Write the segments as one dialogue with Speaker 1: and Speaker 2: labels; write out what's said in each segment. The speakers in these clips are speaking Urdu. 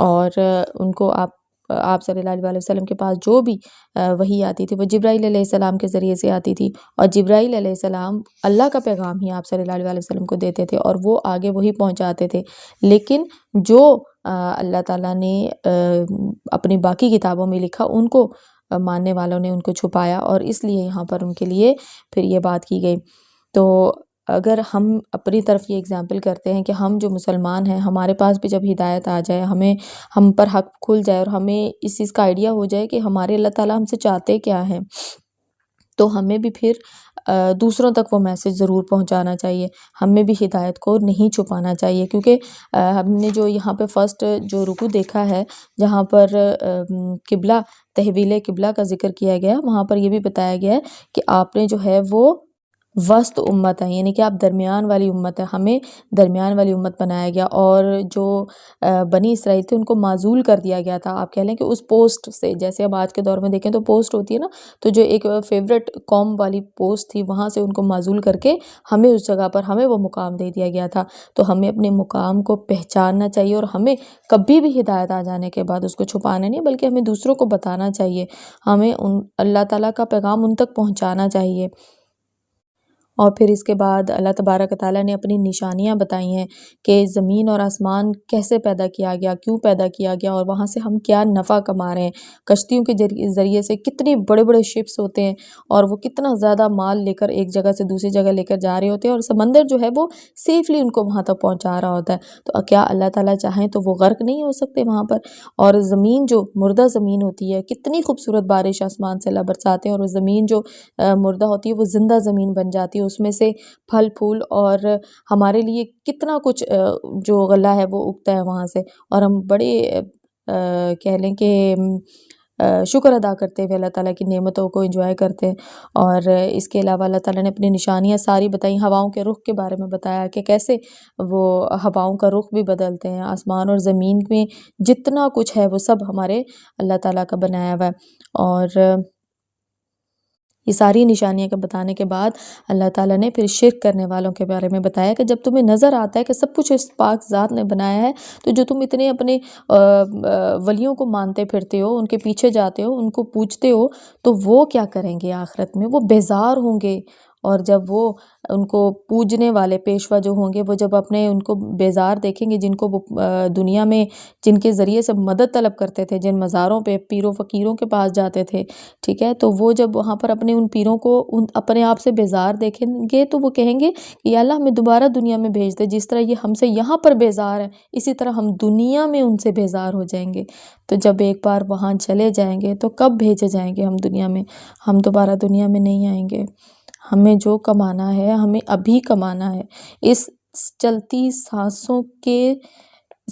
Speaker 1: اور ان کو آپ صلی اللہ علیہ وسلم کے پاس جو بھی وحی آتی تھی وہ جبرائیل علیہ السلام کے ذریعے سے آتی تھی، اور جبرائیل علیہ السلام اللہ کا پیغام ہی آپ صلی اللہ علیہ وسلم کو دیتے تھے اور وہ آگے وہی پہنچاتے تھے. لیکن جو اللہ تعالیٰ نے اپنی باقی کتابوں میں لکھا ان کو ماننے والوں نے ان کو چھپایا، اور اس لیے یہاں پر ان کے لیے پھر یہ بات کی گئی. تو اگر ہم اپنی طرف یہ اگزامپل کرتے ہیں کہ ہم جو مسلمان ہیں ہمارے پاس بھی جب ہدایت آ جائے، ہم پر حق کھل جائے اور ہمیں اس چیز کا آئیڈیا ہو جائے کہ ہمارے اللہ تعالیٰ ہم سے چاہتے کیا ہیں، تو ہمیں بھی پھر دوسروں تک وہ میسج ضرور پہنچانا چاہیے. ہمیں بھی ہدایت کو نہیں چھپانا چاہیے، کیونکہ ہم نے جو یہاں پہ فرسٹ جو رکوع دیکھا ہے جہاں پر قبلہ تحویل قبلہ کا ذکر کیا گیا، وہاں پر یہ بھی بتایا گیا ہے کہ آپ نے جو ہے وہ وسط امت ہے، یعنی کہ آپ درمیان والی امت ہے، ہمیں درمیان والی امت بنایا گیا. اور جو بنی اسرائیل تھے ان کو معزول کر دیا گیا تھا، آپ کہہ لیں کہ اس پوسٹ سے، جیسے اب آج کے دور میں دیکھیں تو پوسٹ ہوتی ہے نا، تو جو ایک فیوریٹ قوم والی پوسٹ تھی وہاں سے ان کو معزول کر کے ہمیں اس جگہ پر ہمیں وہ مقام دے دیا گیا تھا. تو ہمیں اپنے مقام کو پہچاننا چاہیے، اور ہمیں کبھی بھی ہدایت آ جانے کے بعد اس کو چھپانا نہیں، بلکہ ہمیں دوسروں کو بتانا چاہیے، ہمیں اللہ تعالیٰ کا پیغام ان تک پہنچانا چاہیے. اور پھر اس کے بعد اللہ تبارک و تعالیٰ نے اپنی نشانیاں بتائی ہیں کہ زمین اور آسمان کیسے پیدا کیا گیا، کیوں پیدا کیا گیا، اور وہاں سے ہم کیا نفع کما رہے ہیں. کشتیوں کے ذریعے سے کتنے بڑے بڑے شپس ہوتے ہیں اور وہ کتنا زیادہ مال لے کر ایک جگہ سے دوسری جگہ لے کر جا رہے ہوتے ہیں، اور سمندر جو ہے وہ سیفلی ان کو وہاں تک پہنچا رہا ہوتا ہے. تو کیا اللہ تعالیٰ چاہیں تو وہ غرق نہیں ہو سکتے وہاں پر؟ اور زمین جو مردہ زمین ہوتی ہے، کتنی خوبصورت بارش آسمان سے اللہ برساتے ہیں، اور وہ زمین جو مردہ ہوتی ہے وہ زندہ زمین بن جاتی ہے، اس میں سے پھل پھول اور ہمارے لیے کتنا کچھ جو غلہ ہے وہ اگتا ہے وہاں سے، اور ہم بڑے کہہ لیں کہ شکر ادا کرتے ہوئے اللہ تعالیٰ کی نعمتوں کو انجوائے کرتے ہیں. اور اس کے علاوہ اللہ تعالیٰ نے اپنی نشانیاں ساری بتائیں، ہواؤں کے رخ کے بارے میں بتایا کہ کیسے وہ ہواؤں کا رخ بھی بدلتے ہیں. آسمان اور زمین میں جتنا کچھ ہے وہ سب ہمارے اللہ تعالیٰ کا بنایا ہوا ہے. اور یہ ساری نشانیاں کا بتانے کے بعد اللہ تعالیٰ نے پھر شرک کرنے والوں کے بارے میں بتایا کہ جب تمہیں نظر آتا ہے کہ سب کچھ اس پاک ذات نے بنایا ہے، تو جو تم اتنے اپنے ولیوں کو مانتے پھرتے ہو، ان کے پیچھے جاتے ہو، ان کو پوجتے ہو، تو وہ کیا کریں گے آخرت میں؟ وہ بیزار ہوں گے. اور جب وہ ان کو پوجنے والے پیشوا جو ہوں گے، وہ جب اپنے ان کو بیزار دیکھیں گے، جن کو وہ دنیا میں جن کے ذریعے سے مدد طلب کرتے تھے، جن مزاروں پہ پیروں فقیروں کے پاس جاتے تھے، ٹھیک ہے، تو وہ جب وہاں پر اپنے ان پیروں کو اپنے آپ سے بیزار دیکھیں گے تو وہ کہیں گے کہ یا اللہ ہمیں دوبارہ دنیا میں بھیج دے، جس طرح یہ ہم سے یہاں پر بیزار ہیں اسی طرح ہم دنیا میں ان سے بیزار ہو جائیں گے. تو جب ایک بار وہاں چلے جائیں گے تو کب بھیجے جائیں گے ہم دنیا میں؟ ہم دوبارہ دنیا میں نہیں آئیں گے. ہمیں جو کمانا ہے ہمیں ابھی کمانا ہے. اس چلتی سانسوں کے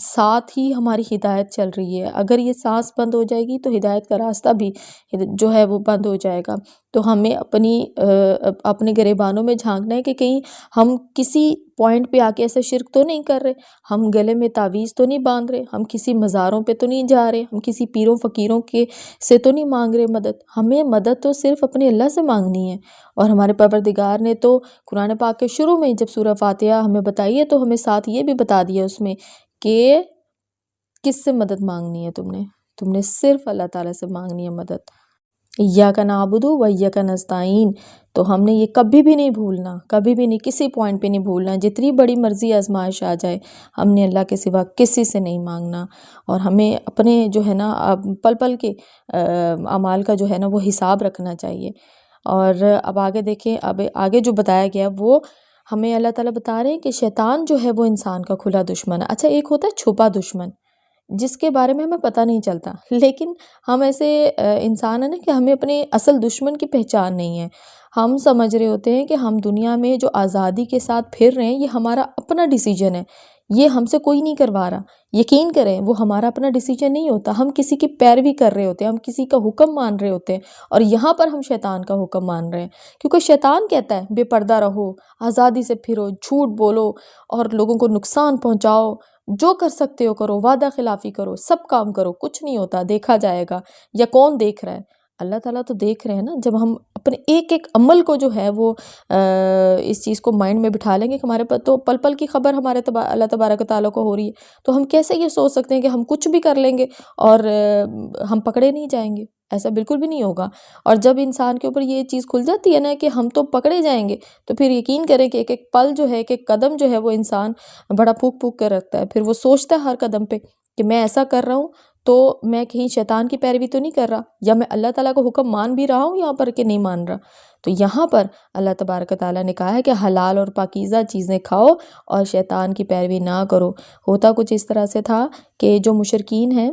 Speaker 1: ساتھ ہی ہماری ہدایت چل رہی ہے. اگر یہ سانس بند ہو جائے گی تو ہدایت کا راستہ بھی جو ہے وہ بند ہو جائے گا. تو ہمیں اپنے گریبانوں میں جھانکنا ہے کہ کہیں ہم کسی پوائنٹ پہ آ کے ایسا شرک تو نہیں کر رہے، ہم گلے میں تعویذ تو نہیں باندھ رہے، ہم کسی مزاروں پہ تو نہیں جا رہے، ہم کسی پیروں فقیروں کے سے تو نہیں مانگ رہے مدد. ہمیں مدد تو صرف اپنے اللہ سے مانگنی ہے. اور ہمارے پروردگار نے تو قرآن پاک کے شروع میں جب سورہ فاتحہ ہمیں بتائی ہے تو ہمیں ساتھ یہ بھی بتا دیا اس میں کہ کس سے مدد مانگنی ہے. تم نے صرف اللہ تعالیٰ سے مانگنی ہے مدد. ایاک نعبد و ایاک نستعین. تو ہم نے یہ کبھی بھی نہیں بھولنا، کبھی بھی نہیں، کسی پوائنٹ پہ نہیں بھولنا. جتنی بڑی مرضی آزمائش آ جائے ہم نے اللہ کے سوا کسی سے نہیں مانگنا. اور ہمیں اپنے جو ہے نا پل پل کے اعمال کا جو ہے نا وہ حساب رکھنا چاہیے. اور اب آگے دیکھیں، اب آگے جو بتایا گیا وہ ہمیں اللہ تعالیٰ بتا رہے ہیں کہ شیطان جو ہے وہ انسان کا کھلا دشمن ہے. اچھا، ایک ہوتا ہے چھپا دشمن جس کے بارے میں ہمیں پتہ نہیں چلتا، لیکن ہم ایسے انسان ہیں نا کہ ہمیں اپنے اصل دشمن کی پہچان نہیں ہے. ہم سمجھ رہے ہوتے ہیں کہ ہم دنیا میں جو آزادی کے ساتھ پھر رہے ہیں یہ ہمارا اپنا ڈیسیجن ہے، یہ ہم سے کوئی نہیں کروا رہا. یقین کریں وہ ہمارا اپنا ڈیسیجن نہیں ہوتا، ہم کسی کی پیروی کر رہے ہوتے ہیں، ہم کسی کا حکم مان رہے ہوتے ہیں. اور یہاں پر ہم شیطان کا حکم مان رہے ہیں، کیونکہ شیطان کہتا ہے بے پردہ رہو، آزادی سے پھرو، جھوٹ بولو اور لوگوں کو نقصان پہنچاؤ، جو کر سکتے ہو کرو، وعدہ خلافی کرو، سب کام کرو، کچھ نہیں ہوتا، دیکھا جائے گا، یا کون دیکھ رہا ہے. اللہ تعالیٰ تو دیکھ رہے ہیں نا. جب ہم اپنے ایک ایک عمل کو جو ہے وہ اس چیز کو مائنڈ میں بٹھا لیں گے کہ ہمارے پاس تو پل پل کی خبر ہمارے اللہ تبارک و تعالیٰ کو ہو رہی ہے، تو ہم کیسے یہ سوچ سکتے ہیں کہ ہم کچھ بھی کر لیں گے اور ہم پکڑے نہیں جائیں گے؟ ایسا بالکل بھی نہیں ہوگا. اور جب انسان کے اوپر یہ چیز کھل جاتی ہے نا کہ ہم تو پکڑے جائیں گے، تو پھر یقین کریں کہ ایک ایک پل جو ہے، ایک ایک قدم جو ہے وہ انسان بڑا پھونک پھونک کر رکھتا ہے. پھر وہ سوچتا ہے ہر قدم پہ کہ میں ایسا کر رہا ہوں تو میں کہیں شیطان کی پیروی تو نہیں کر رہا، یا میں اللہ تعالیٰ کو حکم مان بھی رہا ہوں یہاں پر کہ نہیں مان رہا. تو یہاں پر اللہ تبارک و تعالیٰ نے کہا ہے کہ حلال اور پاکیزہ چیزیں کھاؤ اور شیطان کی پیروی نہ کرو. ہوتا کچھ اس طرح سے تھا کہ جو مشرکین ہیں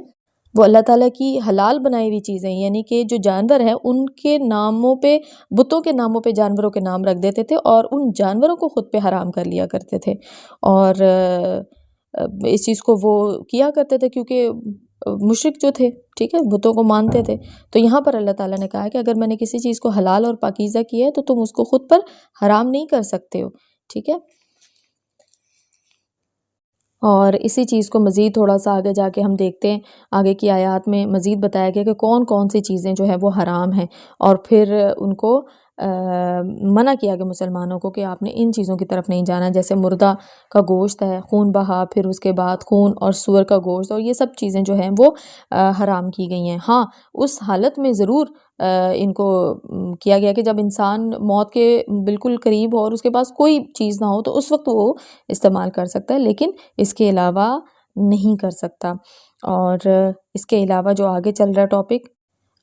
Speaker 1: وہ اللہ تعالیٰ کی حلال بنائی ہوئی چیزیں، یعنی کہ جو جانور ہیں ان کے ناموں پہ، بتوں کے ناموں پہ جانوروں کے نام رکھ دیتے تھے اور ان جانوروں کو خود پہ حرام کر لیا کرتے تھے. اور اس چیز کو وہ کیا کرتے تھے کیونکہ مشرک جو تھے، ٹھیک ہے، بتوں کو مانتے تھے. تو یہاں پر اللہ تعالیٰ نے کہا ہے کہ اگر میں نے کسی چیز کو حلال اور پاکیزہ کیا ہے تو تم اس کو خود پر حرام نہیں کر سکتے ہو، ٹھیک ہے. اور اسی چیز کو مزید تھوڑا سا آگے جا کے ہم دیکھتے ہیں، آگے کی آیات میں مزید بتایا گیا کہ کون کون سی چیزیں جو ہے وہ حرام ہیں، اور پھر ان کو منع کیا کہ مسلمانوں کو کہ آپ نے ان چیزوں کی طرف نہیں جانا. جیسے مردہ کا گوشت ہے، خون بہا، پھر اس کے بعد خون اور سور کا گوشت، اور یہ سب چیزیں جو ہیں وہ حرام کی گئی ہیں. ہاں اس حالت میں ضرور ان کو کیا گیا کہ جب انسان موت کے بالکل قریب ہو اور اس کے پاس کوئی چیز نہ ہو تو اس وقت وہ استعمال کر سکتا ہے، لیکن اس کے علاوہ نہیں کر سکتا. اور اس کے علاوہ جو آگے چل رہا ٹاپک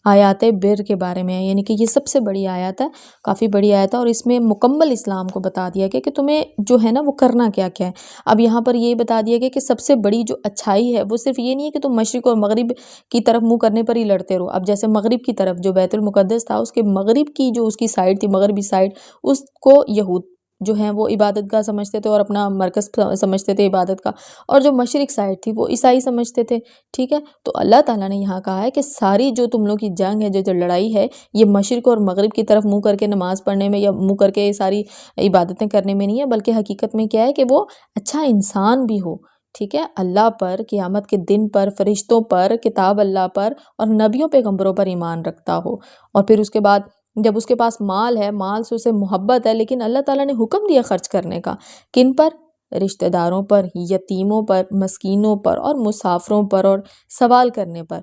Speaker 1: آیات بر کے بارے میں ہے، یعنی کہ یہ سب سے بڑی آیات ہے، کافی بڑی آیت ہے، اور اس میں مکمل اسلام کو بتا دیا گیا کہ تمہیں جو ہے نا وہ کرنا کیا کیا ہے. اب یہاں پر یہ بتا دیا گیا کہ سب سے بڑی جو اچھائی ہے وہ صرف یہ نہیں ہے کہ تم مشرق اور مغرب کی طرف منہ کرنے پر ہی لڑتے رہو. اب جیسے مغرب کی طرف جو بیت المقدس تھا، اس کے مغرب کی جو اس کی سائڈ تھی، مغربی سائڈ، اس کو یہود جو ہیں وہ عبادت گاہ سمجھتے تھے اور اپنا مرکز سمجھتے تھے عبادت کا، اور جو مشرق سائڈ تھی وہ عیسائی سمجھتے تھے، ٹھیک ہے. تو اللہ تعالیٰ نے یہاں کہا ہے کہ ساری جو تم لوگ کی جنگ ہے، جو لڑائی ہے، یہ مشرق اور مغرب کی طرف منہ کر کے نماز پڑھنے میں یا منہ کر کے ساری عبادتیں کرنے میں نہیں ہے، بلکہ حقیقت میں کیا ہے کہ وہ اچھا انسان بھی ہو، ٹھیک ہے، اللہ پر، قیامت کے دن پر، فرشتوں پر، کتاب اللہ پر اور نبیوں پیغمبروں پر ایمان رکھتا ہو. اور پھر اس کے بعد جب اس کے پاس مال ہے، مال سے اسے محبت ہے، لیکن اللہ تعالیٰ نے حکم دیا خرچ کرنے کا، کن پر؟ رشتہ داروں پر، یتیموں پر، مسکینوں پر اور مسافروں پر، اور سوال کرنے پر،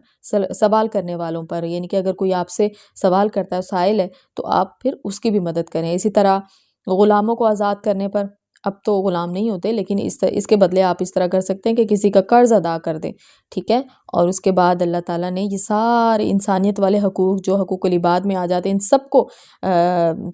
Speaker 1: سوال کرنے والوں پر. یعنی کہ اگر کوئی آپ سے سوال کرتا ہے، سائل ہے، تو آپ پھر اس کی بھی مدد کریں. اسی طرح غلاموں کو آزاد کرنے پر، اب تو غلام نہیں ہوتے لیکن اس کے بدلے آپ اس طرح کر سکتے ہیں کہ کسی کا قرض ادا کر دیں، ٹھیک ہے. اور اس کے بعد اللہ تعالیٰ نے یہ سارے انسانیت والے حقوق جو حقوق العباد میں آ جاتے ہیں، ان سب کو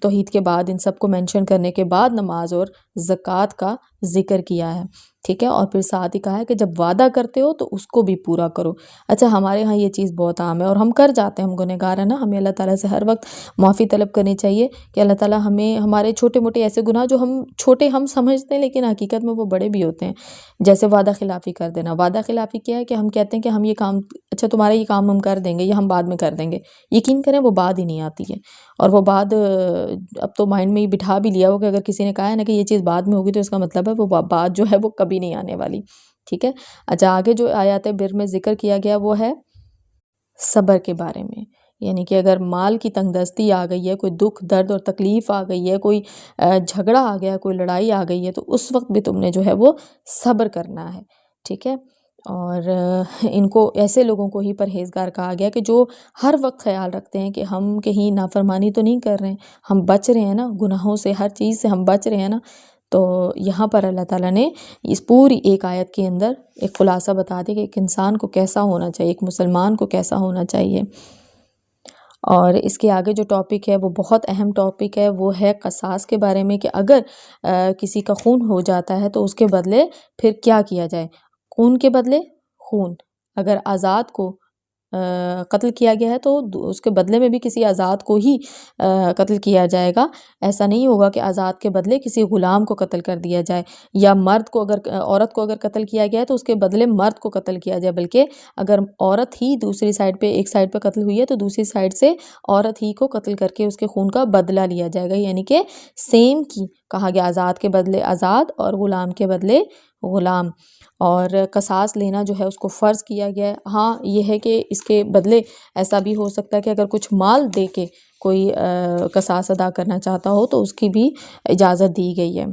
Speaker 1: توحید کے بعد، ان سب کو مینشن کرنے کے بعد نماز اور زکوٰۃ کا ذکر کیا ہے، ٹھیک ہے. اور پھر ساتھ ہی کہا ہے کہ جب وعدہ کرتے ہو تو اس کو بھی پورا کرو. اچھا ہمارے ہاں یہ چیز بہت عام ہے اور ہم کر جاتے ہیں، ہم گنہگار ہیں نا، ہمیں اللہ تعالیٰ سے ہر وقت معافی طلب کرنی چاہیے کہ اللہ تعالیٰ ہمیں ہمارے چھوٹے موٹے ایسے گناہ جو ہم چھوٹے ہم سمجھتے ہیں لیکن حقیقت میں وہ بڑے بھی ہوتے ہیں، جیسے وعدہ خلافی کر دینا. وعدہ خلافی کیا ہے کہ ہم کہتے ہیں کہ ہم یہ کام، اچھا تمہارا یہ کام ہم کر دیں گے یا ہم بعد میں کر دیں گے، یقین کریں وہ بعد ہی نہیں آتی ہے. اور وہ بعد اب تو مائنڈ میں ہی بٹھا بھی لیا ہو کہ اگر کسی نے کہا ہے نا کہ یہ چیز بعد میں ہوگی تو اس کا مطلب ہے وہ بات جو ہے وہ کبھی نہیں آنے والی، ٹھیک ہے. اچھا آگے جو آیات بر میں ذکر کیا گیا وہ ہے صبر کے بارے میں. یعنی کہ اگر مال کی تنگ دستی آ گئی ہے، کوئی دکھ درد اور تکلیف آ گئی ہے، کوئی جھگڑا آ گیا، کوئی لڑائی آ گئی ہے، تو اس وقت بھی تم نے جو ہے وہ صبر کرنا ہے، ٹھیک ہے. اور ان کو ایسے لوگوں کو ہی پرہیزگار کہا گیا کہ جو ہر وقت خیال رکھتے ہیں کہ ہم کہیں نافرمانی تو نہیں کر رہے ہیں، ہم بچ رہے ہیں نا گناہوں سے، ہر چیز سے ہم بچ رہے ہیں نا. تو یہاں پر اللہ تعالیٰ نے اس پوری ایک آیت کے اندر ایک خلاصہ بتا دیا کہ ایک انسان کو کیسا ہونا چاہیے، ایک مسلمان کو کیسا ہونا چاہیے. اور اس کے آگے جو ٹاپک ہے وہ بہت اہم ٹاپک ہے، وہ ہے قصاص کے بارے میں، کہ اگر کسی کا خون ہو جاتا ہے تو اس کے بدلے پھر کیا کیا جائے. خون کے بدلے خون، اگر آزاد کو قتل کیا گیا ہے تو اس کے بدلے میں بھی کسی آزاد کو ہی قتل کیا جائے گا. ایسا نہیں ہوگا کہ آزاد کے بدلے کسی غلام کو قتل کر دیا جائے، یا مرد کو اگر عورت کو اگر قتل کیا گیا ہے تو اس کے بدلے مرد کو قتل کیا جائے، بلکہ اگر عورت ہی دوسری سائڈ پہ، ایک سائڈ پہ قتل ہوئی ہے تو دوسری سائڈ سے عورت ہی کو قتل کر کے اس کے خون کا بدلہ لیا جائے گا. یعنی کہ سیم کی کہا گیا، آزاد کے بدلے آزاد اور غلام کے بدلے غلام. اور قصاص لینا جو ہے اس کو فرض کیا گیا ہے۔ ہاں یہ ہے کہ اس کے بدلے ایسا بھی ہو سکتا ہے کہ اگر کچھ مال دے کے کوئی قصاص ادا کرنا چاہتا ہو تو اس کی بھی اجازت دی گئی ہے۔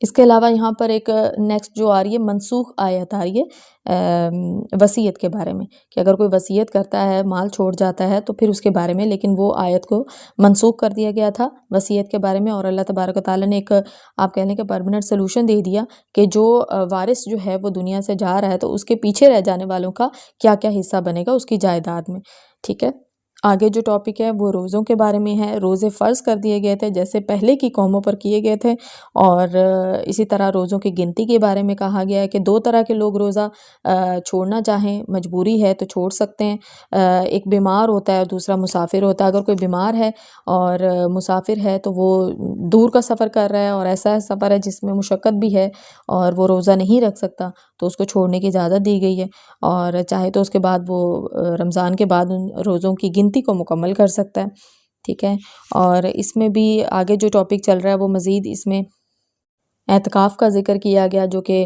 Speaker 1: اس کے علاوہ یہاں پر ایک نیکسٹ جو آ رہی ہے منسوخ آیت آ رہی ہے وصیت کے بارے میں، کہ اگر کوئی وصیت کرتا ہے، مال چھوڑ جاتا ہے تو پھر اس کے بارے میں، لیکن وہ آیت کو منسوخ کر دیا گیا تھا وصیت کے بارے میں، اور اللہ تبارک و تعالیٰ نے ایک آپ کہہ لیں کہ پرماننٹ سلوشن دے دیا کہ جو وارث جو ہے وہ دنیا سے جا رہا ہے تو اس کے پیچھے رہ جانے والوں کا کیا کیا حصہ بنے گا اس کی جائیداد میں، ٹھیک ہے۔ آگے جو ٹاپک ہے وہ روزوں کے بارے میں ہے۔ روزے فرض کر دیے گئے تھے جیسے پہلے کی قوموں پر کیے گئے تھے، اور اسی طرح روزوں کی گنتی کے بارے میں کہا گیا ہے کہ 2 طرح کے لوگ روزہ چھوڑنا چاہیں، مجبوری ہے تو چھوڑ سکتے ہیں، ایک بیمار ہوتا ہے اور دوسرا مسافر ہوتا ہے۔ اگر کوئی بیمار ہے اور مسافر ہے تو وہ دور کا سفر کر رہا ہے اور ایسا سفر ہے جس میں مشقت بھی ہے اور وہ روزہ نہیں رکھ سکتا تو اس کو چھوڑنے کی اجازت دی گئی ہے، اور چاہے تو اس کے بعد وہ رمضان کے بعد ان روزوں کی گنتی کو مکمل کر سکتا ہے، ٹھیک ہے۔ اور اس میں بھی آگے جو ٹاپک چل رہا ہے وہ مزید اس میں اعتکاف کا ذکر کیا گیا جو کہ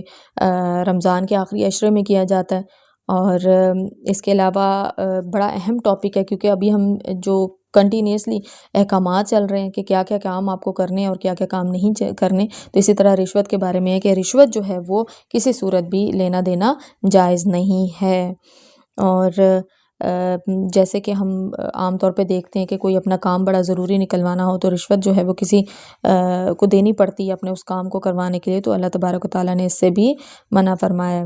Speaker 1: رمضان کے آخری عشرے میں کیا جاتا ہے، اور اس کے علاوہ بڑا اہم ٹاپک ہے کیونکہ ابھی ہم جو کنٹینیوسلی احکامات چل رہے ہیں کہ کیا کیا کام آپ کو کرنے ہیں اور کیا کیا کام نہیں کرنے، تو اسی طرح رشوت کے بارے میں ہے کہ رشوت جو ہے وہ کسی صورت بھی لینا دینا جائز نہیں ہے۔ اور جیسے کہ ہم عام طور پہ دیکھتے ہیں کہ کوئی اپنا کام بڑا ضروری نکلوانا ہو تو رشوت جو ہے وہ کسی کو دینی پڑتی ہے اپنے اس کام کو کروانے کے لیے، تو اللہ تبارک و تعالیٰ نے اس سے بھی منع فرمایا ہے۔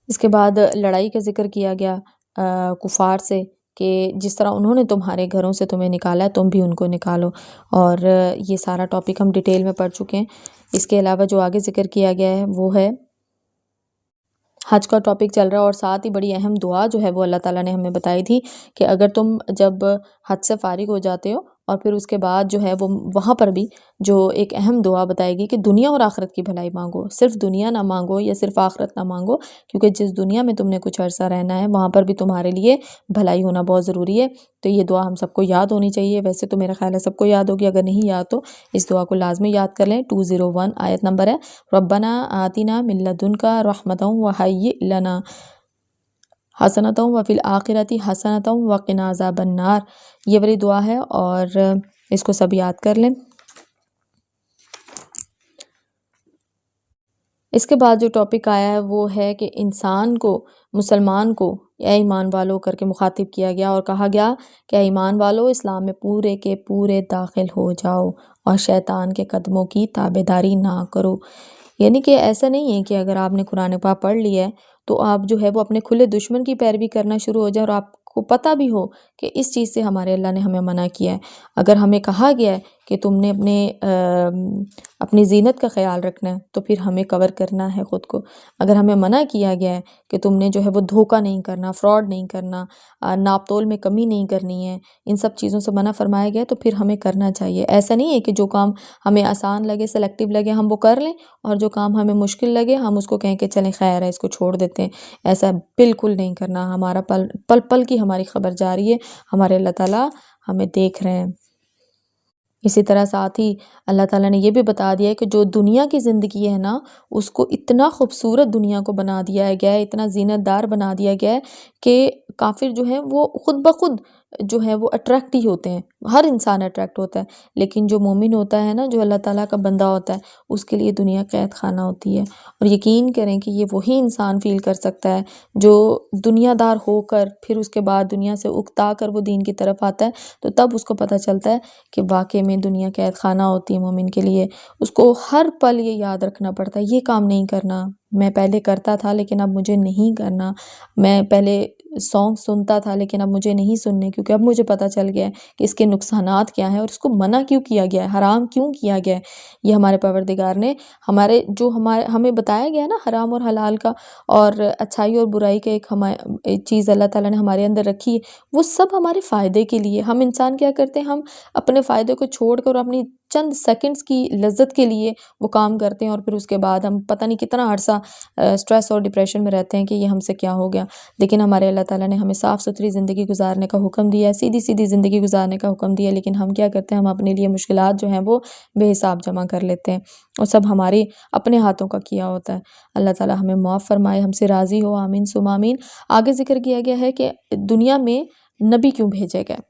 Speaker 1: اس کے بعد لڑائی کا ذکر کیا گیا کفار سے کہ جس طرح انہوں نے تمہارے گھروں سے تمہیں نکالا ہے تم بھی ان کو نکالو، اور یہ سارا ٹاپک ہم ڈیٹیل میں پڑھ چکے ہیں۔ اس کے علاوہ جو آگے ذکر کیا گیا ہے وہ ہے حج کا ٹاپک چل رہا ہے، اور ساتھ ہی بڑی اہم دعا جو ہے وہ اللہ تعالیٰ نے ہمیں بتائی تھی کہ اگر تم جب حج سے فارغ ہو جاتے ہو اور پھر اس کے بعد جو ہے وہ وہاں پر بھی جو ایک اہم دعا بتائے گی کہ دنیا اور آخرت کی بھلائی مانگو، صرف دنیا نہ مانگو یا صرف آخرت نہ مانگو، کیونکہ جس دنیا میں تم نے کچھ عرصہ رہنا ہے وہاں پر بھی تمہارے لیے بھلائی ہونا بہت ضروری ہے۔ تو یہ دعا ہم سب کو یاد ہونی چاہیے، ویسے تو میرا خیال ہے سب کو یاد ہوگی، اگر نہیں یاد تو اس دعا کو لازمی یاد کر لیں۔ 201 آیت نمبر ہے، ربنا آتنا من لدنک رحمۃ وہیئ لنا حسنۃ وفی الآخرۃ حسنۃ وقنا عذاب النار، یہ والی دعا ہے اور اس کو سب یاد کر لیں۔ اس کے بعد جو ٹاپک آیا ہے وہ ہے کہ انسان کو، مسلمان کو اے ایمان والو کر کے مخاطب کیا گیا اور کہا گیا کہ اے ایمان والو اسلام میں پورے کے پورے داخل ہو جاؤ اور شیطان کے قدموں کی تابعداری نہ کرو۔ یعنی کہ ایسا نہیں ہے کہ اگر آپ نے قرآن پاک پڑھ لیا ہے تو آپ جو ہے وہ اپنے کھلے دشمن کی پیروی کرنا شروع ہو جائے اور آپ کو پتہ بھی ہو کہ اس چیز سے ہمارے اللہ نے ہمیں منع کیا ہے۔ اگر ہمیں کہا گیا ہے کہ تم نے اپنی زینت کا خیال رکھنا ہے تو پھر ہمیں کور کرنا ہے خود کو۔ اگر ہمیں منع کیا گیا ہے کہ تم نے جو ہے وہ دھوکہ نہیں کرنا، فراڈ نہیں کرنا، ناپ تول میں کمی نہیں کرنی ہے، ان سب چیزوں سے منع فرمایا گیا تو پھر ہمیں کرنا چاہیے۔ ایسا نہیں ہے کہ جو کام ہمیں آسان لگے، سلیکٹیو لگے ہم وہ کر لیں، اور جو کام ہمیں مشکل لگے ہم اس کو کہیں کہ چلیں خیر ہے اس کو چھوڑ دیتے ہیں۔ ایسا بالکل نہیں کرنا، ہمارا پل پل کی ہماری خبر جاری ہے، ہمارے اللہ تعالیٰ ہمیں دیکھ رہے ہیں۔ اسی طرح ساتھ ہی اللہ تعالیٰ نے یہ بھی بتا دیا ہے کہ جو دنیا کی زندگی ہے نا اس کو اتنا خوبصورت دنیا کو بنا دیا گیا ہے، اتنا زینت دار بنا دیا گیا ہے کہ کافر جو ہیں وہ خود بخود جو ہے وہ اٹریکٹ ہی ہوتے ہیں، ہر انسان اٹریکٹ ہوتا ہے، لیکن جو مومن ہوتا ہے نا، جو اللہ تعالیٰ کا بندہ ہوتا ہے، اس کے لیے دنیا قید خانہ ہوتی ہے۔ اور یقین کریں کہ یہ وہی انسان فیل کر سکتا ہے جو دنیا دار ہو کر پھر اس کے بعد دنیا سے اکتا کر وہ دین کی طرف آتا ہے، تو تب اس کو پتہ چلتا ہے کہ واقعی میں دنیا قید خانہ ہوتی ہے مومن کے لیے۔ اس کو ہر پل یہ یاد رکھنا پڑتا ہے یہ کام نہیں کرنا، میں پہلے کرتا تھا لیکن اب مجھے نہیں کرنا، میں پہلے سانگ سنتا تھا لیکن اب مجھے نہیں سننے، کیونکہ اب مجھے پتہ چل گیا ہے کہ اس کے نقصانات کیا ہیں اور اس کو منع کیوں کیا گیا ہے، حرام کیوں کیا گیا ہے۔ یہ ہمارے پروردگار نے ہمیں بتایا گیا ہے نا حرام اور حلال کا، اور اچھائی اور برائی کا ایک چیز اللہ تعالیٰ نے ہمارے اندر رکھی ہے، وہ سب ہمارے فائدے کے لیے۔ ہم انسان کیا کرتے ہیں، ہم اپنے فائدے کو چھوڑ کر اپنی چند سیکنڈز کی لذت کے لیے وہ کام کرتے ہیں، اور پھر اس کے بعد ہم پتہ نہیں کتنا عرصہ سٹریس اور ڈپریشن میں رہتے ہیں کہ یہ ہم سے کیا ہو گیا۔ لیکن ہمارے اللہ تعالیٰ نے ہمیں صاف ستھری زندگی گزارنے کا حکم دیا ہے، سیدھی سیدھی زندگی گزارنے کا حکم دیا ہے، لیکن ہم کیا کرتے ہیں، ہم اپنے لیے مشکلات جو ہیں وہ بے حساب جمع کر لیتے ہیں، اور سب ہمارے اپنے ہاتھوں کا کیا ہوتا ہے۔ اللہ تعالیٰ ہمیں معاف فرمائے، ہم سے راضی ہو، آمین ثم آمین۔ آگے ذکر کیا گیا ہے کہ دنیا میں نبی کیوں بھیجے گئے۔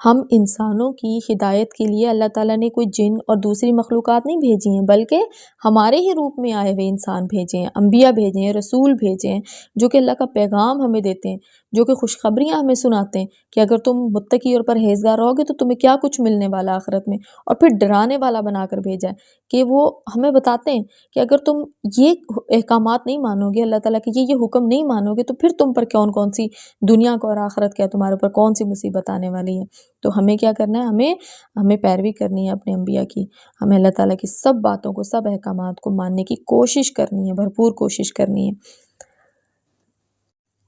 Speaker 1: ہم انسانوں کی ہدایت کے لیے اللہ تعالیٰ نے کوئی جن اور دوسری مخلوقات نہیں بھیجی ہیں، بلکہ ہمارے ہی روپ میں آئے ہوئے انسان بھیجے ہیں، انبیاء بھیجے ہیں، رسول بھیجے ہیں، جو کہ اللہ کا پیغام ہمیں دیتے ہیں، جو کہ خوشخبریاں ہمیں سناتے ہیں کہ اگر تم متقی اور پرہیزگار رہو گے تو تمہیں کیا کچھ ملنے والا آخرت میں، اور پھر ڈرانے والا بنا کر بھیجا ہے کہ وہ ہمیں بتاتے ہیں کہ اگر تم یہ احکامات نہیں مانو گے، اللہ تعالیٰ کے یہ حکم نہیں مانو گے، تو پھر تم پر کون سی دنیا کو اور آخرت کیا تمہارے اوپر کون سی مصیبت آنے والی ہے۔ تو ہمیں کیا کرنا ہے، ہمیں پیروی کرنی ہے اپنے انبیاء کی، ہمیں اللہ تعالیٰ کی سب باتوں کو، سب احکامات کو ماننے کی کوشش کرنی ہے، بھرپور کوشش کرنی ہے۔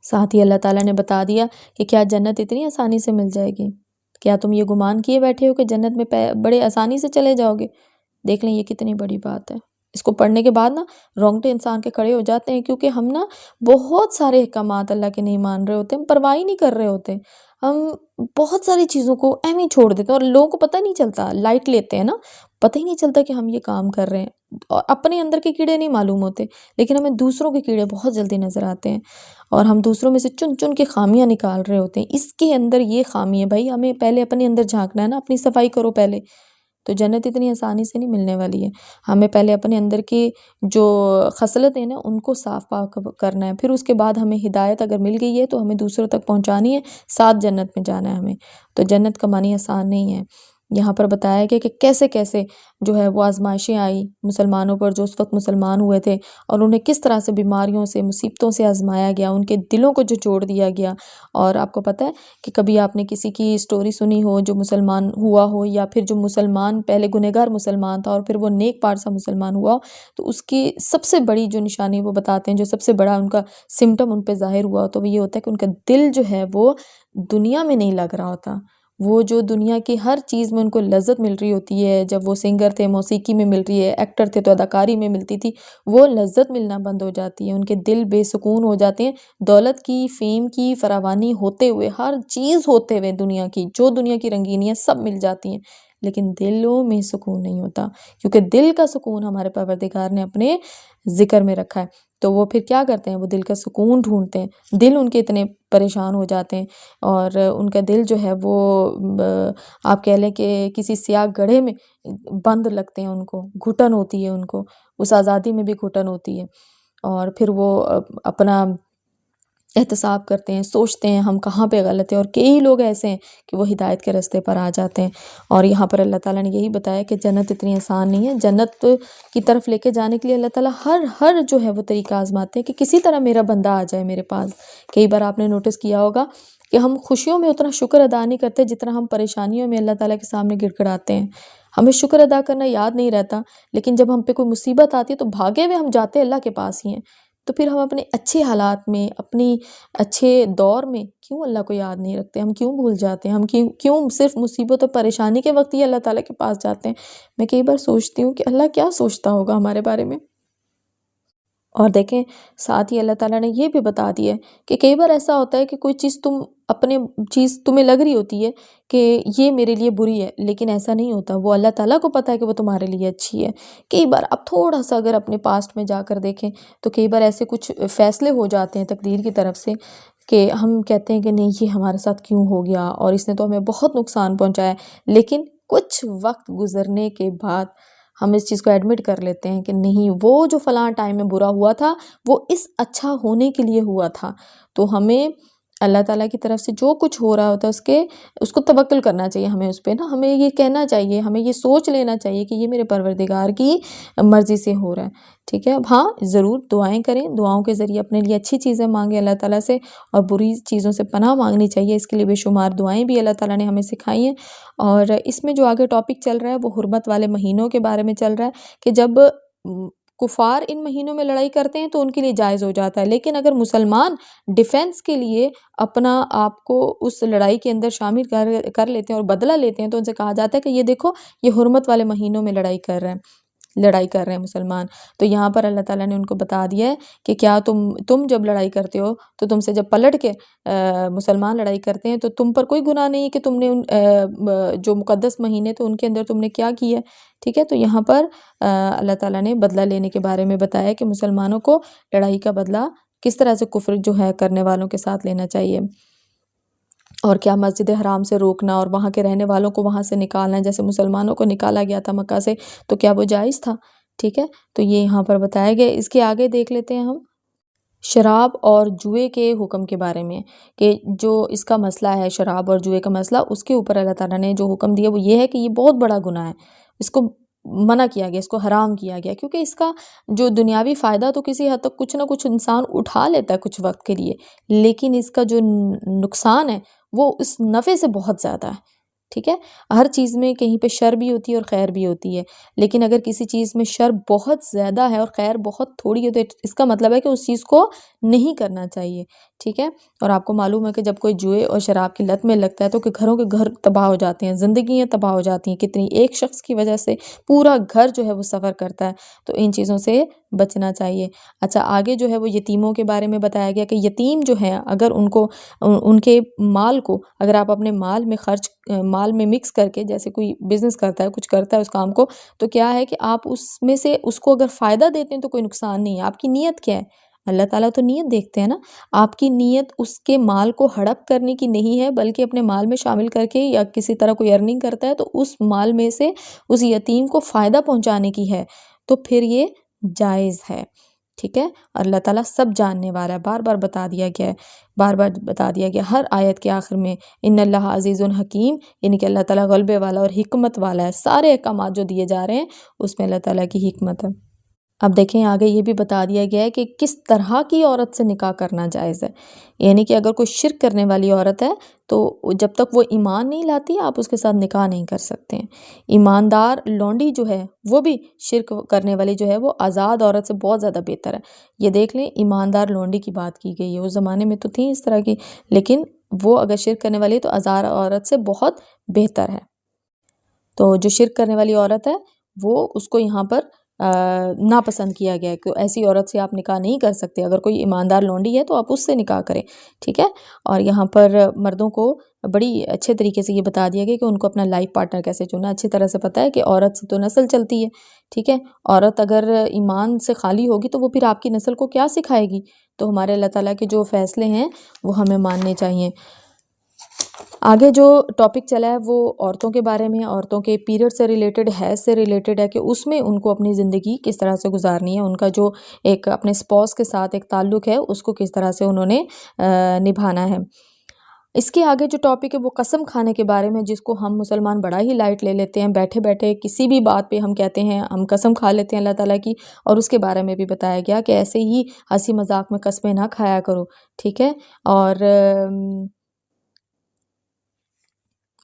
Speaker 1: ساتھ ہی اللہ تعالیٰ نے بتا دیا کہ کیا جنت اتنی آسانی سے مل جائے گی؟ کیا تم یہ گمان کیے بیٹھے ہو کہ جنت میں بڑے آسانی سے چلے جاؤ گے؟ دیکھ لیں یہ کتنی بڑی بات ہے۔ اس کو پڑھنے کے بعد رونگٹے انسان کے کھڑے ہو جاتے ہیں، کیونکہ ہم بہت سارے احکامات اللہ کے نہیں مان رہے ہوتے، ہم پرواہ نہیں کر رہے ہوتے، ہم بہت ساری چیزوں کو اہم ہی چھوڑ دیتے ہیں، اور لوگوں کو پتہ نہیں چلتا، لائٹ لیتے ہیں پتہ ہی نہیں چلتا کہ ہم یہ کام کر رہے ہیں، اور اپنے اندر کے کیڑے نہیں معلوم ہوتے، لیکن ہمیں دوسروں کے کیڑے بہت جلدی نظر آتے ہیں، اور ہم دوسروں میں سے چن چن کے خامیاں نکال رہے ہوتے ہیں۔ اس کے اندر یہ خامی ہے، بھائی ہمیں پہلے اپنے اندر جھانکنا ہے اپنی صفائی کرو پہلے، تو جنت اتنی آسانی سے نہیں ملنے والی ہے۔ ہمیں پہلے اپنے اندر کی جو خصلت ہیں ان کو صاف پاک کرنا ہے، پھر اس کے بعد ہمیں ہدایت اگر مل گئی ہے تو ہمیں دوسروں تک پہنچانی ہے، ساتھ جنت میں جانا ہے ہمیں۔ تو جنت کمانی آسان نہیں ہے۔ یہاں پر بتایا گیا کہ کیسے کیسے جو ہے وہ آزمائشیں آئی مسلمانوں پر، جو اس وقت مسلمان ہوئے تھے، اور انہیں کس طرح سے بیماریوں سے، مصیبتوں سے آزمایا گیا، ان کے دلوں کو جو جوڑ دیا گیا۔ اور آپ کو پتہ ہے کہ کبھی آپ نے کسی کی سٹوری سنی ہو جو مسلمان ہوا ہو، یا پھر جو مسلمان پہلے گنہگار مسلمان تھا اور پھر وہ نیک پارسا مسلمان ہوا، تو اس کی سب سے بڑی جو نشانی وہ بتاتے ہیں، جو سب سے بڑا ان کا سمٹم ان پہ ظاہر ہوا، تو وہ یہ ہوتا ہے کہ ان کا دل جو ہے وہ دنیا میں نہیں لگ رہا ہوتا۔ وہ جو دنیا کی ہر چیز میں ان کو لذت مل رہی ہوتی ہے، جب وہ سنگر تھے موسیقی میں مل رہی ہے، ایکٹر تھے تو اداکاری میں ملتی تھی، وہ لذت ملنا بند ہو جاتی ہے، ان کے دل بے سکون ہو جاتے ہیں۔ دولت کی، فیم کی فراوانی ہوتے ہوئے، ہر چیز ہوتے ہوئے دنیا کی، جو دنیا کی رنگینیاں سب مل جاتی ہیں، لیکن دلوں میں سکون نہیں ہوتا، کیونکہ دل کا سکون ہمارے پروردگار نے اپنے ذکر میں رکھا ہے۔ تو وہ پھر کیا کرتے ہیں، وہ دل کا سکون ڈھونڈتے ہیں، دل ان کے اتنے پریشان ہو جاتے ہیں، اور ان کا دل جو ہے وہ آپ کہہ لیں کہ کسی سیاہ گڑھے میں بند لگتے ہیں، ان کو گھٹن ہوتی ہے، ان کو اس آزادی میں بھی گھٹن ہوتی ہے، اور پھر وہ اپنا احتساب کرتے ہیں، سوچتے ہیں ہم کہاں پہ غلط ہیں، اور کئی لوگ ایسے ہیں کہ وہ ہدایت کے راستے پر آ جاتے ہیں۔ اور یہاں پر اللہ تعالیٰ نے یہی بتایا کہ جنت اتنی آسان نہیں ہے، جنت کی طرف لے کے جانے کے لیے اللہ تعالیٰ ہر جو ہے وہ طریقہ آزماتے ہیں کہ کسی طرح میرا بندہ آ جائے میرے پاس۔ کئی بار آپ نے نوٹس کیا ہوگا کہ ہم خوشیوں میں اتنا شکر ادا نہیں کرتے جتنا ہم پریشانیوں میں اللہ تعالیٰ کے سامنے گڑ گڑاتے ہیں۔ ہمیں شکر ادا کرنا یاد نہیں رہتا، لیکن جب ہم پہ کوئی مصیبت آتی ہے تو بھاگے ہوئے ہم جاتے اللہ کے پاس ہی ہیں۔ تو پھر ہم اپنے اچھے حالات میں، اپنی اچھے دور میں کیوں اللہ کو یاد نہیں رکھتے، ہم کیوں بھول جاتے ہیں، ہم کیوں صرف مصیبت اور پریشانی کے وقت ہی اللہ تعالیٰ کے پاس جاتے ہیں۔ میں کئی بار سوچتی ہوں کہ اللہ کیا سوچتا ہوگا ہمارے بارے میں۔ اور دیکھیں ساتھ ہی اللہ تعالیٰ نے یہ بھی بتا دیا ہے کہ کئی بار ایسا ہوتا ہے کہ کوئی چیز تمہیں لگ رہی ہوتی ہے کہ یہ میرے لیے بری ہے، لیکن ایسا نہیں ہوتا، وہ اللہ تعالیٰ کو پتہ ہے کہ وہ تمہارے لیے اچھی ہے۔ کئی بار اب تھوڑا سا اگر اپنے پاسٹ میں جا کر دیکھیں تو کئی بار ایسے کچھ فیصلے ہو جاتے ہیں تقدیر کی طرف سے کہ ہم کہتے ہیں کہ نہیں یہ ہمارے ساتھ کیوں ہو گیا، اور اس نے تو ہمیں بہت نقصان پہنچایا، لیکن کچھ وقت گزرنے کے بعد ہم اس چیز کو ایڈمٹ کر لیتے ہیں کہ نہیں، وہ جو فلاں ٹائم میں برا ہوا تھا وہ اس اچھا ہونے کے لیے ہوا تھا۔ تو ہمیں اللہ تعالیٰ کی طرف سے جو کچھ ہو رہا ہوتا ہے اس کو توکل کرنا چاہیے، ہمیں اس پہ ہمیں یہ کہنا چاہیے، ہمیں یہ سوچ لینا چاہیے کہ یہ میرے پروردگار کی مرضی سے ہو رہا ہے، ٹھیک ہے۔ اب ہاں ضرور دعائیں کریں، دعاؤں کے ذریعے اپنے لیے اچھی چیزیں مانگیں اللہ تعالیٰ سے، اور بری چیزوں سے پناہ مانگنی چاہیے، اس کے لیے بے شمار دعائیں بھی اللہ تعالیٰ نے ہمیں سکھائی ہیں۔ اور اس میں جو آگے ٹاپک چل رہا ہے وہ حرمت والے مہینوں کے بارے میں چل رہا ہے کہ جب کفار ان مہینوں میں لڑائی کرتے ہیں تو ان کے لیے جائز ہو جاتا ہے، لیکن اگر مسلمان ڈیفنس کے لیے اپنا آپ کو اس لڑائی کے اندر شامل کر لیتے ہیں اور بدلہ لیتے ہیں تو ان سے کہا جاتا ہے کہ یہ دیکھو یہ حرمت والے مہینوں میں لڑائی کر رہے ہیں مسلمان۔ تو یہاں پر اللہ تعالیٰ نے ان کو بتا دیا ہے کہ کیا تم جب لڑائی کرتے ہو تو تم سے جب پلٹ کے مسلمان لڑائی کرتے ہیں تو تم پر کوئی گناہ نہیں ہے کہ تم نے جو مقدس مہینے تو ان کے اندر تم نے کیا کیا ہے، ٹھیک ہے۔ تو یہاں پر اللہ تعالیٰ نے بدلہ لینے کے بارے میں بتایا کہ مسلمانوں کو لڑائی کا بدلہ کس طرح سے کفر جو ہے کرنے والوں کے ساتھ لینا چاہیے، اور کیا مسجد حرام سے روکنا اور وہاں کے رہنے والوں کو وہاں سے نکالنا، جیسے مسلمانوں کو نکالا گیا تھا مکہ سے، تو کیا وہ جائز تھا، ٹھیک ہے۔ تو یہ یہاں پر بتایا گیا۔ اس کے آگے دیکھ لیتے ہیں ہم شراب اور جوئے کے حکم کے بارے میں، کہ جو اس کا مسئلہ ہے شراب اور جوئے کا مسئلہ، اس کے اوپر اللہ تعالیٰ نے جو حکم دیا وہ یہ ہے کہ یہ بہت بڑا گناہ ہے، اس کو منع کیا گیا، اس کو حرام کیا گیا، کیونکہ اس کا جو دنیاوی فائدہ تو کسی حد تک کچھ نہ کچھ انسان اٹھا لیتا ہے کچھ وقت کے لیے، لیکن اس کا جو نقصان ہے وہ اس نفع سے بہت زیادہ ہے، ٹھیک ہے۔ ہر چیز میں کہیں پہ شر بھی ہوتی ہے اور خیر بھی ہوتی ہے، لیکن اگر کسی چیز میں شر بہت زیادہ ہے اور خیر بہت تھوڑی ہے تو اس کا مطلب ہے کہ اس چیز کو نہیں کرنا چاہیے، ٹھیک ہے۔ اور آپ کو معلوم ہے کہ جب کوئی جوئے اور شراب کی لت میں لگتا ہے تو کہ گھروں کے گھر تباہ ہو جاتے ہیں، زندگیاں تباہ ہو جاتی ہیں، کتنی ایک شخص کی وجہ سے پورا گھر جو ہے وہ سفر کرتا ہے، تو ان چیزوں سے بچنا چاہیے۔ اچھا، آگے جو ہے وہ یتیموں کے بارے میں بتایا گیا کہ یتیم جو ہیں اگر ان کے مال کو اگر آپ اپنے مال میں مکس کر کے، جیسے کوئی بزنس کرتا ہے، کچھ کرتا ہے اس کام کو، تو کیا ہے کہ آپ اس میں سے اس کو اگر فائدہ دیتے ہیں تو کوئی نقصان نہیں ہے۔ آپ کی نیت کیا ہے؟ اللہ تعالیٰ تو نیت دیکھتے ہیں نا، آپ کی نیت اس کے مال کو ہڑپ کرنے کی نہیں ہے، بلکہ اپنے مال میں شامل کر کے یا کسی طرح کوئی ارننگ کرتا ہے تو اس مال میں سے اس یتیم کو فائدہ پہنچانے کی ہے، تو پھر یہ جائز ہے، ٹھیک ہے۔ اللہ تعالیٰ سب جاننے والا ہے، بار بار بتا دیا گیا ہر آیت کے آخر میں، ان اللہ عزیز حکیم، یعنی کہ اللہ تعالیٰ غلبے والا اور حکمت والا ہے۔ سارے احکامات جو دیے جا رہے ہیں اس میں اللہ تعالیٰ کی حکمت ہے۔ اب دیکھیں آگے یہ بھی بتا دیا گیا ہے کہ کس طرح کی عورت سے نکاح کرنا جائز ہے، یعنی کہ اگر کوئی شرک کرنے والی عورت ہے تو جب تک وہ ایمان نہیں لاتی آپ اس کے ساتھ نکاح نہیں کر سکتے ہیں۔ ایماندار لونڈی جو ہے وہ بھی شرک کرنے والی جو ہے وہ آزاد عورت سے بہت زیادہ بہتر ہے۔ یہ دیکھ لیں، ایماندار لونڈی کی بات کی گئی ہے، اس زمانے میں تو تھیں اس طرح کی، لیکن وہ اگر شرک کرنے والی ہے تو آزاد عورت سے بہت بہتر ہے۔ تو جو شرک کرنے والی عورت ہے وہ اس کو یہاں پر ناپسند کیا گیا ہے کہ ایسی عورت سے آپ نکاح نہیں کر سکتے، اگر کوئی ایماندار لونڈی ہے تو آپ اس سے نکاح کریں، ٹھیک ہے۔ اور یہاں پر مردوں کو بڑی اچھے طریقے سے یہ بتا دیا گیا کہ ان کو اپنا لائف پارٹنر کیسے چننا۔ اچھی طرح سے پتہ ہے کہ عورت سے تو نسل چلتی ہے، ٹھیک ہے۔ عورت اگر ایمان سے خالی ہوگی تو وہ پھر آپ کی نسل کو کیا سکھائے گی؟ تو ہمارے اللہ تعالیٰ کے جو فیصلے ہیں وہ ہمیں ماننے چاہیے۔ آگے جو ٹاپک چلا ہے وہ عورتوں کے بارے میں، عورتوں کے پیریڈ سے ریلیٹڈ، حیض سے ریلیٹڈ ہے کہ اس میں ان کو اپنی زندگی کس طرح سے گزارنی ہے، ان کا جو ایک اپنے سپوس کے ساتھ ایک تعلق ہے اس کو کس طرح سے انہوں نے نبھانا ہے۔ اس کے آگے جو ٹاپک ہے وہ قسم کھانے کے بارے میں، جس کو ہم مسلمان بڑا ہی لائٹ لے لیتے ہیں، بیٹھے بیٹھے کسی بھی بات پہ ہم کہتے ہیں ہم قسم کھا لیتے ہیں اللہ تعالیٰ کی، اور اس کے بارے میں بھی بتایا گیا کہ ایسے ہی ہنسی مذاق میں قسمیں نہ کھایا کرو، ٹھیک ہے۔ اور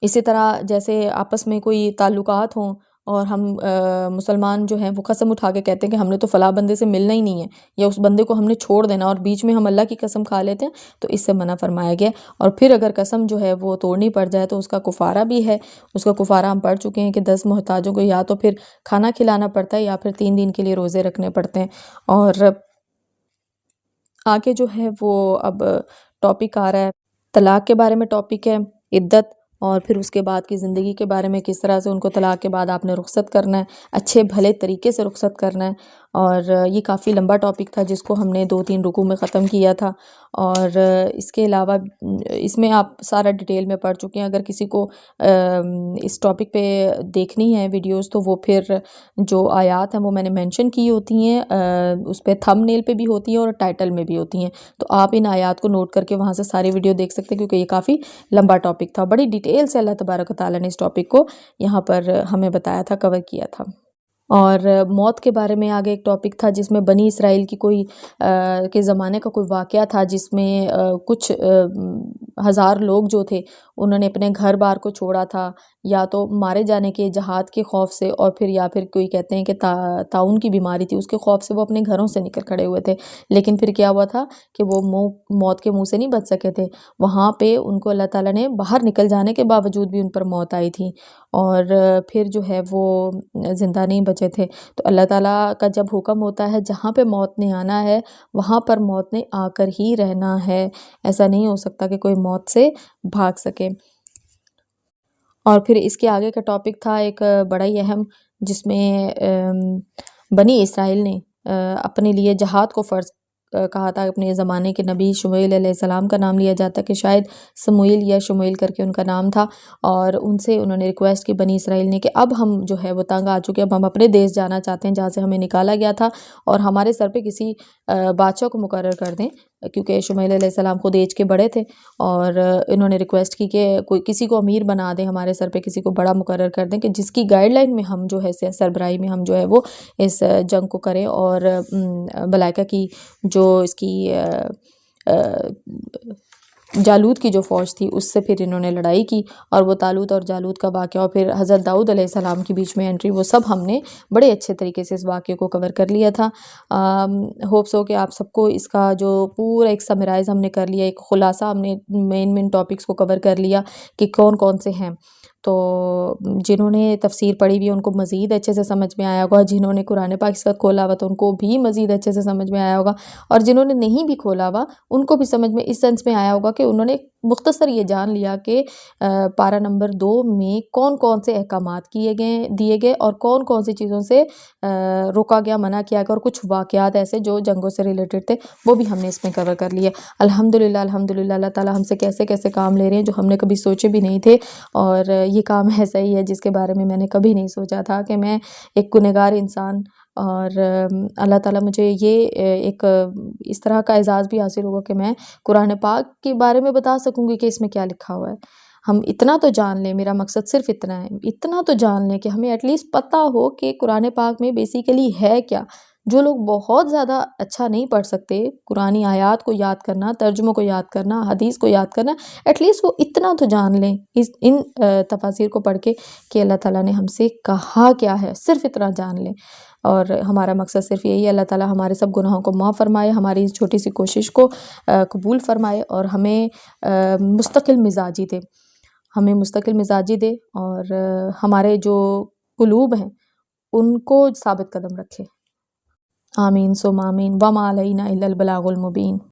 Speaker 1: اسی طرح جیسے آپس میں کوئی تعلقات ہوں اور ہم مسلمان جو ہیں وہ قسم اٹھا کے کہتے ہیں کہ ہم نے تو فلاں بندے سے ملنا ہی نہیں ہے یا اس بندے کو ہم نے چھوڑ دینا، اور بیچ میں ہم اللہ کی قسم کھا لیتے ہیں، تو اس سے منع فرمایا گیا۔ اور پھر اگر قسم جو ہے وہ توڑنی پڑ جائے تو اس کا کفارہ بھی ہے، اس کا کفارہ ہم پڑھ چکے ہیں کہ 10 محتاجوں کو یا تو پھر کھانا کھلانا پڑتا ہے یا پھر 3 دن کے لیے روزے رکھنے پڑتے ہیں۔ اور آگے جو ہے وہ اب ٹاپک آ رہا ہے طلاق کے بارے میں، ٹاپک ہے عدت، اور پھر اس کے بعد کی زندگی کے بارے میں، کس طرح سے ان کو طلاق کے بعد آپ نے رخصت کرنا ہے، اچھے بھلے طریقے سے رخصت کرنا ہے۔ اور یہ کافی لمبا ٹاپک تھا جس کو ہم نے 2-3 رکوع میں ختم کیا تھا، اور اس کے علاوہ اس میں آپ سارا ڈیٹیل میں پڑھ چکے ہیں۔ اگر کسی کو اس ٹاپک پہ دیکھنی ہے ویڈیوز تو وہ پھر جو آیات ہیں وہ میں نے مینشن کی ہوتی ہیں، اس پہ تھم نیل پہ بھی ہوتی ہیں اور ٹائٹل میں بھی ہوتی ہیں، تو آپ ان آیات کو نوٹ کر کے وہاں سے ساری ویڈیو دیکھ سکتے ہیں، کیونکہ یہ کافی لمبا ٹاپک تھا، بڑی ڈیٹیل سے اللہ تبارک و تعالیٰ نے اس ٹاپک کو یہاں پر ہمیں بتایا تھا، کور کیا تھا۔ اور موت کے بارے میں آگے ایک ٹاپک تھا جس میں بنی اسرائیل کی کوئی کے زمانے کا کوئی واقعہ تھا، جس میں کچھ ہزار لوگ جو تھے انہوں نے اپنے گھر بار کو چھوڑا تھا، یا تو مارے جانے کے جہاد کے خوف سے، اور پھر یا پھر کوئی کہتے ہیں کہ طاعون کی بیماری تھی اس کے خوف سے وہ اپنے گھروں سے نکل کھڑے ہوئے تھے، لیکن پھر کیا ہوا تھا کہ وہ موت کے منہ سے نہیں بچ سکے تھے، وہاں پہ ان کو اللہ تعالیٰ نے باہر نکل جانے کے باوجود بھی ان پر موت آئی تھی، اور پھر جو ہے وہ زندہ نہیں بچے تھے۔ تو اللہ تعالیٰ کا جب حکم ہوتا ہے جہاں پہ موت نے آنا ہے وہاں پر موت نے آ کر ہی رہنا ہے، ایسا نہیں ہو سکتا کہ کوئی موت سے بھاگ سکے۔ اور پھر اس کے آگے کا ٹاپک تھا ایک بڑا ہی اہم، جس میں بنی اسرائیل نے اپنے لیے جہاد کو فرض کہا تھا۔ اپنے زمانے کے نبی شموئیل علیہ السلام کا نام لیا جاتا کہ شاید سموئیل یا شموئیل کر کے ان کا نام تھا، اور ان سے انہوں نے ریکویسٹ کی بنی اسرائیل نے کہ اب ہم جو ہے وہ تنگ آ چکے، اب ہم اپنے دیش جانا چاہتے ہیں جہاں سے ہمیں نکالا گیا تھا، اور ہمارے سر پہ کسی بادشاہ کو مقرر کر دیں، کیونکہ شموئیل علیہ السلام خود ایج کے بڑے تھے، اور انہوں نے ریکویسٹ کی کہ کوئی کسی کو امیر بنا دیں، ہمارے سر پہ کسی کو بڑا مقرر کر دیں کہ جس کی گائیڈ لائن میں ہم جو ہے سربراہی میں ہم جو ہے وہ اس جنگ کو کریں۔ اور ملائکہ کی جو اس کی جالوت کی جو فوج تھی اس سے پھر انہوں نے لڑائی کی، اور وہ طالوت اور جالوت کا واقعہ اور پھر حضرت داؤد علیہ السلام کے بیچ میں انٹری، وہ سب ہم نے بڑے اچھے طریقے سے اس واقعے کو کور کر لیا تھا۔ ہوپس ہو کہ آپ سب کو اس کا جو پورا ایک سمرائز ہم نے کر لیا، ایک خلاصہ ہم نے مین ٹاپکس کو کور کر لیا کہ کون کون سے ہیں۔ تو جنہوں نے تفسیر پڑھی ہوئی ان کو مزید اچھے سے سمجھ میں آیا ہوگا، جنہوں نے قرآن پاک اس وقت کھولا ہوا تو ان کو بھی مزید اچھے سے سمجھ میں آیا ہوگا، اور جنہوں نے نہیں بھی کھولا ہوا ان کو بھی سمجھ میں اس سینس میں آیا ہوگا کہ انہوں نے مختصر یہ جان لیا کہ پارہ نمبر 2 میں کون کون سے احکامات دیے گئے اور کون کون سی چیزوں سے روکا گیا، منع کیا گیا، اور کچھ واقعات ایسے جو جنگوں سے ریلیٹڈ تھے وہ بھی ہم نے اس میں کور کر لیے۔ الحمدللہ اللہ تعالیٰ ہم سے کیسے کیسے کام لے رہے ہیں جو ہم نے کبھی سوچے بھی نہیں تھے، اور یہ کام ایسا ہی ہے جس کے بارے میں میں نے کبھی نہیں سوچا تھا کہ میں ایک گنہگار انسان، اور اللہ تعالیٰ مجھے یہ ایک اس طرح کا اعزاز بھی حاصل ہوگا کہ میں قرآن پاک کے بارے میں بتا سکوں گی کہ اس میں کیا لکھا ہوا ہے۔ ہم اتنا تو جان لیں، میرا مقصد صرف اتنا ہے، اتنا تو جان لیں کہ ہمیں ایٹ لیسٹ پتہ ہو کہ قرآن پاک میں بیسیکلی ہے کیا۔ جو لوگ بہت زیادہ اچھا نہیں پڑھ سکتے، قرآنی آیات کو یاد کرنا، ترجموں کو یاد کرنا، حدیث کو یاد کرنا، ایٹ لیسٹ وہ اتنا تو جان لیں ان تفاسیر کو پڑھ کے کہ اللہ تعالیٰ نے ہم سے کہا کیا ہے، صرف اتنا جان لیں۔ اور ہمارا مقصد صرف یہی ہے، اللہ تعالیٰ ہمارے سب گناہوں کو معاف فرمائے، ہماری اس چھوٹی سی کوشش کو قبول فرمائے، اور ہمیں مستقل مزاجی دے، اور ہمارے جو قلوب ہیں ان کو ثابت قدم رکھے۔ آمین ثم آمین، وما علینا الا البلاغ المبین۔